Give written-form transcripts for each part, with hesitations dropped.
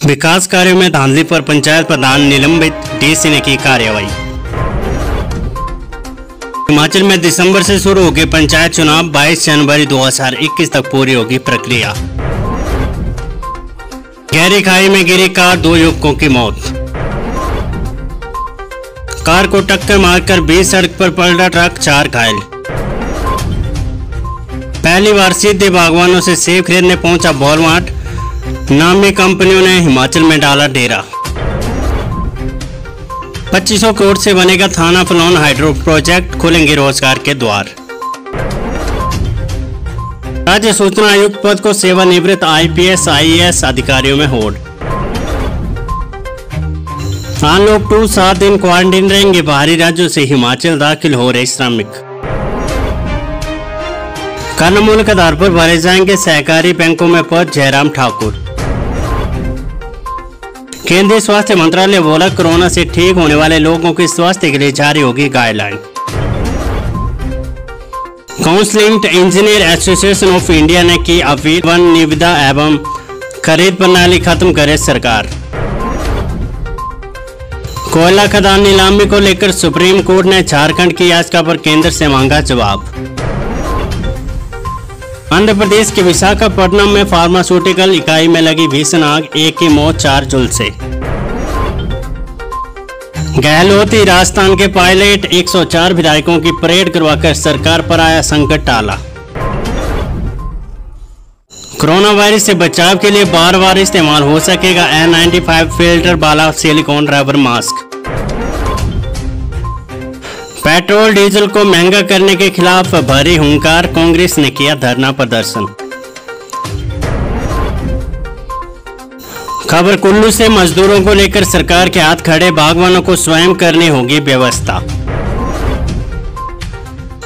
विकास कार्यों में धांधली पर पंचायत प्रधान निलंबित, डीसी ने की कार्रवाई। हिमाचल में दिसंबर से शुरू होगी पंचायत चुनाव, 22 जनवरी 2021 तक पूरी होगी प्रक्रिया। गहरी खाई में गिरी कार, 2 युवकों की मौत। कार को टक्कर मारकर बीच सड़क पर पलटा ट्रक, 4 घायल। पहली बार सीधे बागवानों से सेब खरीदने पहुंचा वॉलमार्ट, नामी कंपनियों ने हिमाचल में डाला डेरा। 2500 करोड़ से बनेगा थाना फलौन हाइड्रो प्रोजेक्ट, खुलेंगे रोजगार के द्वार। राज्य सूचना आयुक्त पद को सेवानिवृत्त IPS IAS अधिकारियों में होड़। अनलॉक 2 7 दिन क्वारंटीन रहेंगे बाहरी राज्यों से हिमाचल दाखिल हो रहे श्रमिक। कर्ण मूल्य के आधार पर भरे जाएंगे सहकारी बैंकों में पद, जयराम ठाकुर। केंद्रीय स्वास्थ्य मंत्रालय बोला, कोरोना से ठीक होने वाले लोगों के स्वास्थ्य के लिए जारी होगी guideline. Counselling engineer association of India ने की अपील, वन निविदा एवं खरीद प्रणाली खत्म करे सरकार। कोयला खदान नीलामी को लेकर सुप्रीम कोर्ट ने झारखंड की याचिका पर केंद्र से मांगा जवाब। आंध्र प्रदेश के विशाखापट्टनम में फार्मास्यूटिकल इकाई में लगी भीषण आग, 1 की मौत, 4 झुलसे। गहलोती राजस्थान के पायलट, 104 विधायकों की परेड करवाकर सरकार पर आया संकट टाला। कोरोना वायरस से बचाव के लिए बार-बार इस्तेमाल हो सकेगा N95 फिल्टर वाला silicone rubber mask. Petrol diesel को महंगा करने के खिलाफ भरी हुंकार, कांग्रेस ने किया धरना प्रदर्शन। खबर कुल्लू से, मजदूरों को लेकर सरकार के हाथ खड़े, बागवानों को स्वयं करनी होगी व्यवस्था।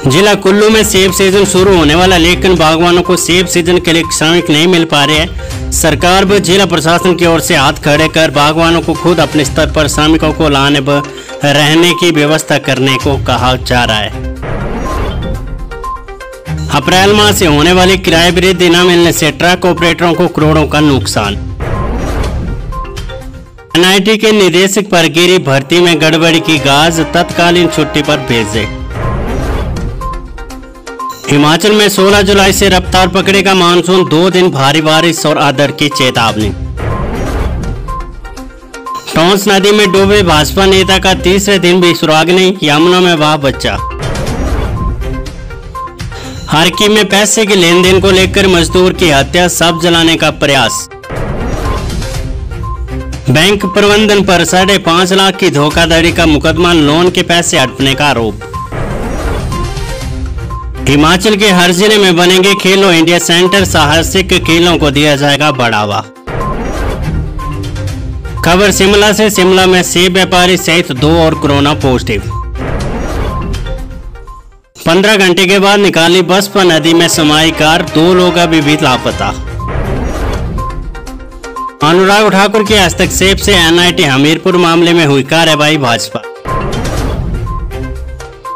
जिला कुल्लू में सेब सीजन शुरू होने वाला, लेकिन बागवानों को सेब सीजन के लिए श्रमिक नहीं मिल पा रहे हैं। सरकार व जिला प्रशासन की ओर से हाथ खड़े कर बागवानों को खुद अपने स्तर पर श्रमिकों को लाने व रहने की व्यवस्था करने को कहा जा रहा है। अप्रैल माह से होने वाली किराए वृद्धि न मिलने से ट्रक ऑपरेटरों को करोड़ों का नुकसान। NIT के निदेशक पर गिरी भर्ती में गड़बड़ी की गाज, तत्कालीन छुट्टी पर भेजे। हिमाचल में 16 जुलाई से रफ्तार पकड़ेगा मानसून, 2 दिन भारी बारिश और आदर की चेतावनी। टॉन्स नदी में डूबे भाजपा नेता का तीसरे दिन भी सुराग नहीं, यमुना में बहा बच्चा। हरकी में पैसे के लेन देन को लेकर मजदूर की हत्या, सब जलाने का प्रयास। बैंक प्रबंधन पर 5.5 लाख की धोखाधड़ी का मुकदमा, लोन के पैसे हड़पने का आरोप। हिमाचल के हर जिले में बनेंगे खेलो इंडिया सेंटर, साहसिक खेलों को दिया जाएगा बढ़ावा। खबर शिमला से, शिमला में सेब व्यापारी सहित 2 और कोरोना पॉजिटिव। 15 घंटे के बाद निकाली बस पर नदी में समाई कार, 2 लोग अभी भी लापता। अनुराग ठाकुर के हस्तक्षेप से NIT हमीरपुर मामले में हुई कार्रवाई, भाजपा।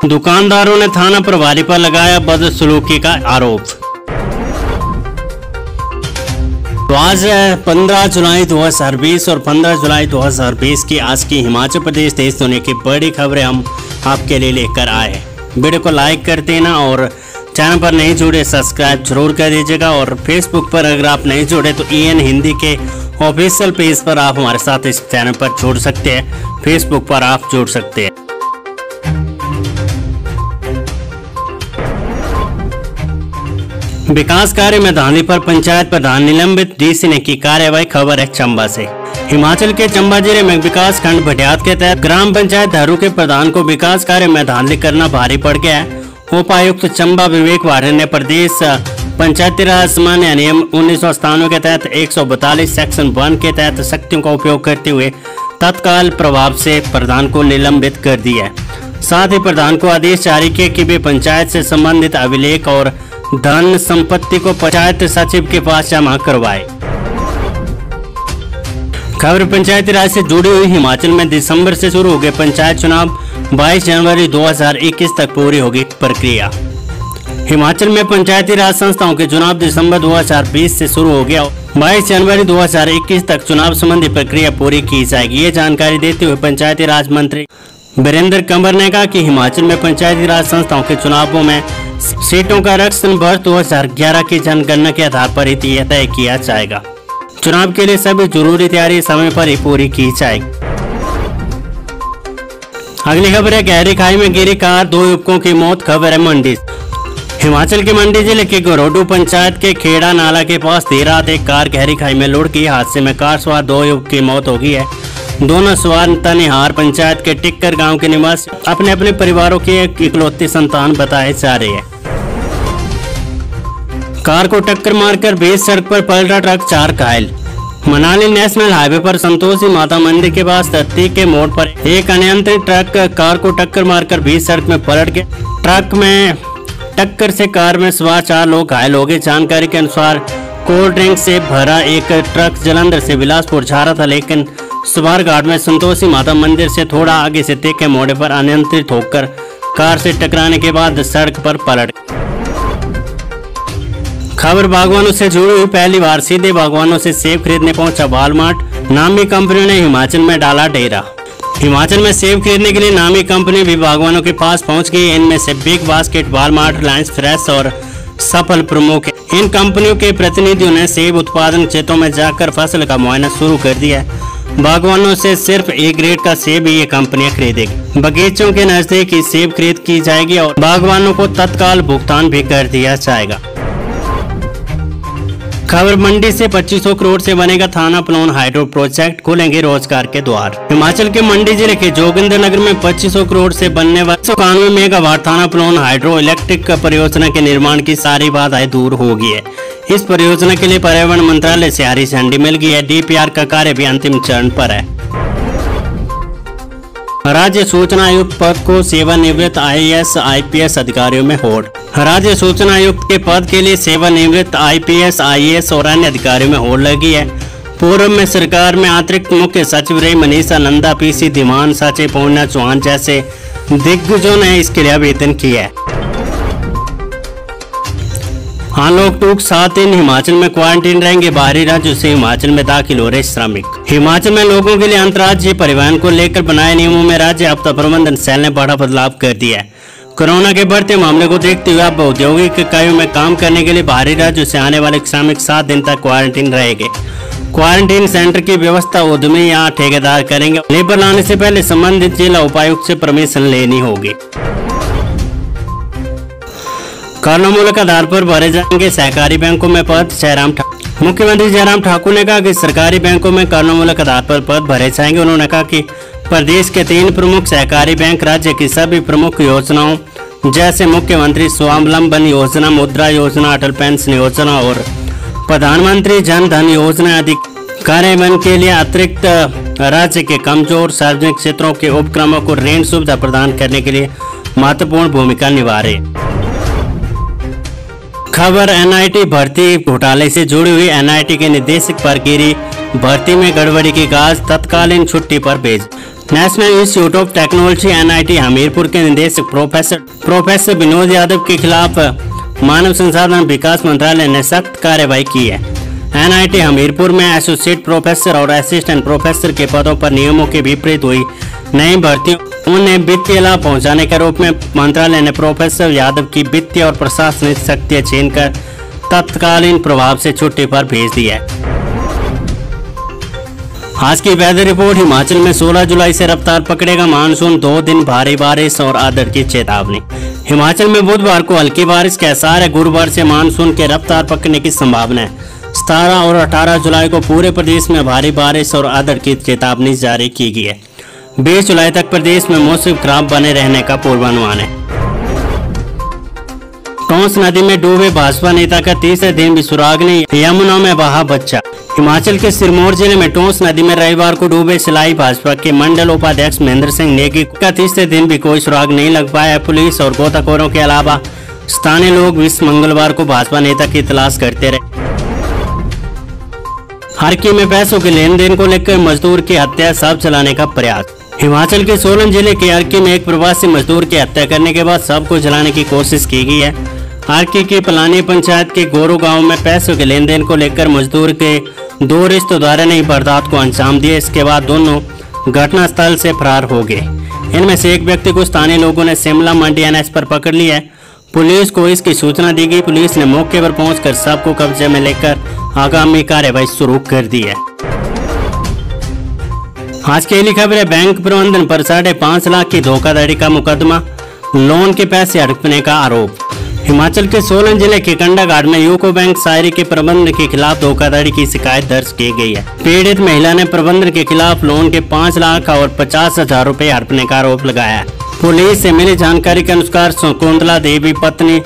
दुकानदारों ने थाना प्रभारी पर लगाया बदसलूकी का आरोप। तो आज 15 जुलाई 2020 और 15 जुलाई 2020 की आज की हिमाचल प्रदेश देश दुनिया की बड़ी खबरें हम आपके लिए लेकर आए हैं। वीडियो को लाइक कर देना और चैनल पर नहीं जुड़े सब्सक्राइब जरूर कर दीजिएगा। और फेसबुक पर अगर आप नहीं जुड़े तो EN हिंदी के ऑफिशियल पेज पर आप हमारे साथ इस चैनल पर जुड़ सकते हैं, फेसबुक पर आप जुड़ सकते हैं। विकास कार्य में धांधली पर पंचायत प्रधान निलंबित, डीसी ने की कार्रवाई। खबर है चंबा से। हिमाचल के चंबा जिले में विकास खंड भटियात के तहत ग्राम पंचायत धरू के प्रधान को विकास कार्य में धांधली करना भारी पड़ गया है। उपायुक्त चंबा विवेक वाढ़े ने प्रदेश पंचायती राज सामान्य नियम 1997 के तहत 142 सेक्शन 1 के तहत शक्तियों का उपयोग करते हुए तत्काल प्रभाव से प्रधान को निलंबित कर दिया है। साथ ही प्रधान को आदेश जारी किया कि वे पंचायत से संबंधित अभिलेख और धन संपत्ति को पंचायत सचिव के पास जमा करवाए। खबर पंचायती राज से जुड़ी हुई। हिमाचल में दिसंबर से शुरू हो गए पंचायत चुनाव, 22 जनवरी 2021 तक पूरी होगी प्रक्रिया। हिमाचल में पंचायती राज संस्थाओं के चुनाव दिसंबर 2020 से शुरू हो गया। 22 जनवरी 2021 तक चुनाव संबंधी प्रक्रिया पूरी की जाएगी। ये जानकारी देते हुए पंचायती राज मंत्री वीरेंद्र कंवर ने कहा कि हिमाचल में पंचायती राज संस्थाओं के चुनावों में सीटों का आरक्षण वर्ष 2011 की जनगणना के आधार पर ही तय किया जाएगा। चुनाव के लिए सभी जरूरी तैयारी समय पर ही पूरी की जाएगी। अगली खबर है, गहरी खाई में गिरी कार, 2 युवकों की मौत। खबर है मंडी। हिमाचल के मंडी जिले के गोरोडू पंचायत के खेड़ा नाला के पास देर रात एक कार गहरी खाई में लुढ़ गई। हादसे में कार सवार 2 युवक की मौत हो गई है। दोनों सवार तनिहार पंचायत के टिक्कर गांव के निवासी अपने अपने परिवारों के इकलौती संतान बताए जा रहे हैं। कार को टक्कर मारकर बीच सड़क पर पलटा ट्रक, 4 घायल। मनाली नेशनल हाईवे पर संतोषी माता मंदिर के पास तत्ती के मोड़ पर एक अनियंत्रित ट्रक कार को टक्कर मारकर बीच सड़क में पलट गया। ट्रक में टक्कर से कार में सवार 4 लोग घायल हो गए। जानकारी के अनुसार कोल्ड ड्रिंक से भरा एक ट्रक जलंधर से बिलासपुर जा रहा था, लेकिन सुबार घाट में संतोषी माता मंदिर से थोड़ा आगे से तीखे मोड़ पर अनियंत्रित होकर कार से टकराने के बाद सड़क पर पलट। खबर बागवानों से जुड़ी हुई, पहली बार सीधे बागवानों से सेब खरीदने पहुंचा वालमार्ट। नामी कंपनी ने हिमाचल में डाला डेरा। हिमाचल में सेब खरीदने के लिए नामी कंपनी भी बागवानों के पास पहुंच गई। इनमें से big basket, Walmart, Reliance fresh और सफल प्रमुख है। इन कंपनियों के प्रतिनिधियों ने सेब उत्पादन क्षेत्रों में जाकर फसल का मुआयना शुरू कर दिया है। बागवानों से सिर्फ ए ग्रेड का सेब ही ये कंपनियां खरीदेगी। बगीचों के नजदीक ही सेब खरीद की जाएगी और बागवानों को तत्काल भुगतान भी कर दिया जाएगा। खबर मंडी से 2500 करोड़ से बनेगा थाना प्लोन हाइड्रो प्रोजेक्ट, खोलेंगे रोजगार के द्वार। हिमाचल के मंडी जिले के जोगिंद्रनगर में 2500 करोड़ से बनने वाले 91 मेगावाट थाना प्लोन हाइड्रो इलेक्ट्रिक परियोजना के निर्माण की सारी बाधाएं दूर हो गई है। इस परियोजना के लिए पर्यावरण मंत्रालय से हरी झंडी मिल गई है। डीपीआर का कार्य भी अंतिम चरण पर है। राज्य सूचना आयुक्त पद को सेवानिवृत्त IAS IPS अधिकारियों में होड़। राज्य सूचना आयुक्त के पद के लिए सेवानिवृत्त IPS IAS और अन्य अधिकारियों में होड़ लगी है। पूर्व में सरकार में अतिरिक्त मुख्य सचिव रही मनीषा नंदा, PC धीमान, सचिव पूर्णा चौहान जैसे दिग्गजों ने इसके लिए आवेदन किया है। हाँ, लोग टूक 7 दिन हिमाचल में क्वारंटीन रहेंगे। बाहरी राज्यों से हिमाचल में दाखिल हो रहे श्रमिक। हिमाचल में लोगों के लिए अंतर्राज्यीय परिवहन को लेकर बनाए नियमों में राज्य आपदा प्रबंधन सेल ने बड़ा बदलाव कर दिया है। कोरोना के बढ़ते मामले को देखते हुए अब औद्योगिक इकाइयों में काम करने के लिए बाहरी राज्यों से आने वाले श्रमिक 7 दिन तक क्वारंटीन रहेंगे। क्वारंटीन सेंटर की व्यवस्था उद्यमी या ठेकेदार करेंगे। लेबर लाने से पहले संबंधित जिला उपायुक्त से परमिशन लेनी होगी। कर्णमूलक आधार पर भरे जाएंगे सहकारी बैंकों में पद। मुख्यमंत्री जयराम ठाकुर ने कहा कि सरकारी बैंकों में कर्णमूलक आधार पर पद भरे जाएंगे। उन्होंने कहा कि प्रदेश के 3 प्रमुख सहकारी बैंक राज्य की सभी प्रमुख योजनाओं जैसे मुख्यमंत्री स्वावलंबन योजना, मुद्रा योजना, अटल पेंशन योजना और प्रधानमंत्री जन धन योजना आदि कार्यान्वयन के लिए अतिरिक्त राज्य के कमजोर सार्वजनिक क्षेत्रों के उपक्रमों को ऋण सुविधा प्रदान करने के लिए महत्वपूर्ण भूमिका निभा रहे। खबर NIT भर्ती घोटाले से जुड़ी हुई। NIT के निदेशक पर गिरी भर्ती में गड़बड़ी की गाज, तत्कालीन छुट्टी पर भेज। National institute of technology NIT Hamirpur के निदेशक प्रोफेसर विनोद यादव के खिलाफ मानव संसाधन विकास मंत्रालय ने सख्त कार्रवाई की है। NIT हमीरपुर में एसोसिएट प्रोफेसर और असिस्टेंट प्रोफेसर के पदों पर नियमों के विपरीत हुई नई भर्तियों उन्हें वित्तीय लाभ पहुंचाने के रूप में मंत्रालय ने प्रोफेसर यादव की वित्तीय और प्रशासनिक शक्तियां छीनकर तत्कालीन प्रभाव से छुट्टी पर भेज दिया है। आज की वेदर रिपोर्ट। हिमाचल में 16 जुलाई से रफ्तार पकड़ेगा मानसून, 2 दिन भारी बारिश और आदर की चेतावनी। हिमाचल में बुधवार को हल्की बारिश के आसार है। गुरुवार से मानसून के रफ्तार पकड़ने की संभावना है। 17 और 18 जुलाई को पूरे प्रदेश में भारी बारिश और आदर की चेतावनी जारी की गई है। 20 जुलाई तक प्रदेश में मौसम खराब बने रहने का पूर्वानुमान है। टोंस नदी में डूबे भाजपा नेता का तीसरे दिन भी सुराग नहीं, यमुना में बहा बच्चा। हिमाचल के सिरमौर जिले में टोंस नदी में रविवार को डूबे सिलाई भाजपा के मंडल उपाध्यक्ष महेंद्र सिंह नेगी का तीसरे दिन भी कोई सुराग नहीं लग पाया। पुलिस और गोताखोरों के अलावा स्थानीय लोग इस मंगलवार को भाजपा नेता की तलाश करते रहे। हरकी में पैसों के लेन देन को लेकर मजदूर की हत्या, शव जलाने का प्रयास। हिमाचल के सोलन जिले के हरकी में एक प्रवासी मजदूर की हत्या करने के बाद शव को जलाने की कोशिश की गई है। हारकी की पलानी पंचायत के गोरू गांव में पैसों के लेन देन को लेकर मजदूर के 2 रिश्तेदारों ने वारदात को अंजाम दिया। इसके बाद दोनों घटनास्थल से फरार हो गए। इनमें से एक व्यक्ति को स्थानीय लोगों ने शिमला मंडी एनएच पर पकड़ लिया है। पुलिस को इसकी सूचना दी गई। पुलिस ने मौके पर पहुंचकर शव को कब्जे में लेकर आगामी कार्रवाई शुरू कर दी है। आज की अगली खबर है, बैंक प्रबंधन पर 5.5 लाख की धोखाधड़ी का मुकदमा, लोन के पैसे हड़पने का आरोप। हिमाचल के सोलन जिले के कंडाघाट में यूको बैंक शायरी के प्रबंधन के खिलाफ धोखाधड़ी की शिकायत दर्ज की गई है। पीड़ित महिला ने प्रबंधन के खिलाफ लोन के 5 लाख और 50,000 रुपए हड़पने का आरोप लगाया है। पुलिस से मिली जानकारी के अनुसार शकुंतला देवी पत्नी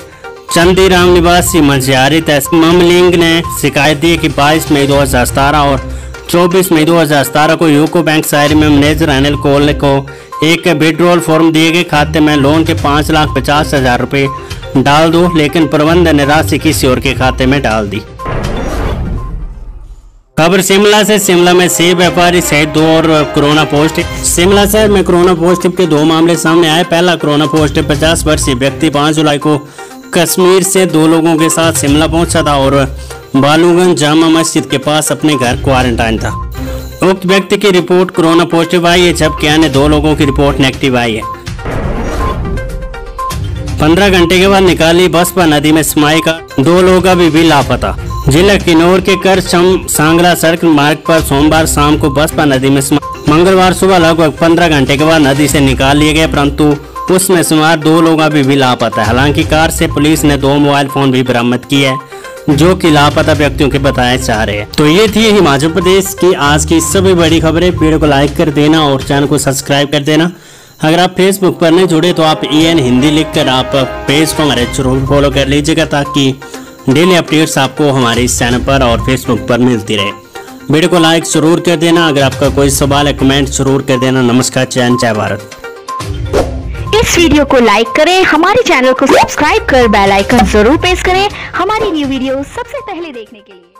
चंदीराम निवासी मंझियारी तहसील ममलिंग ने शिकायत दी कि 22 मई 2017 और 24 मई 2017 को यूको बैंक शायरी में मैनेजर अनिल कोहली को एक विड्रॉल फॉर्म दिए गए। खाते में लोन के 5,50,000 रुपए डाल दो, लेकिन प्रबंधन ने राशि किसी और के खाते में डाल दी। खबर शिमला से, शिमला में सेब व्यापारी सहित 2 और कोरोना पॉजिटिव। शिमला शहर में कोरोना पॉजिटिव के 2 मामले सामने आए। पहला कोरोना पॉजिटिव 50 वर्षीय व्यक्ति 5 जुलाई को कश्मीर से 2 लोगों के साथ शिमला पहुंचा था और बालूगंज जामा मस्जिद के पास अपने घर क्वारंटाइन था। उक्त व्यक्ति की रिपोर्ट कोरोना पॉजिटिव आई है, जबकि अन्य 2 लोगों की रिपोर्ट नेगेटिव आई है। 15 घंटे के बाद निकाली बसपा नदी में समाई का 2 लोग अभी भी लापता। जिला किन्नौर के करछम सांगला सड़क मार्ग पर सोमवार शाम को बसपा नदी में मंगलवार सुबह लगभग 15 घंटे के बाद नदी से निकाल लिए गए, परंतु उसमें सवार 2 लोग अभी भी लापता है। हालांकि कार से पुलिस ने 2 मोबाइल फोन भी बरामद किए हैं, जो कि लापता व्यक्तियों के बताए जा रहे हैं। तो ये थी हिमाचल प्रदेश की आज की सभी बड़ी खबरें। वीडियो को लाइक कर देना और चैनल को सब्सक्राइब कर देना। अगर आप फेसबुक पर नहीं जुड़े तो आप EN हिंदी लिखकर आप पेज को हमारे जरूर फॉलो कर लीजिएगा, ताकि डेली अपडेट्स आपको हमारे इस चैनल पर और फेसबुक पर मिलती रहे। वीडियो को लाइक जरूर कर देना। अगर आपका कोई सवाल है कमेंट जरूर कर देना। नमस्कार, जय भारत। इस वीडियो को लाइक करें, हमारे चैनल को सब्सक्राइब कर बेल आइकन जरूर प्रेस करें हमारी न्यू वीडियो सबसे पहले देखने के लिए।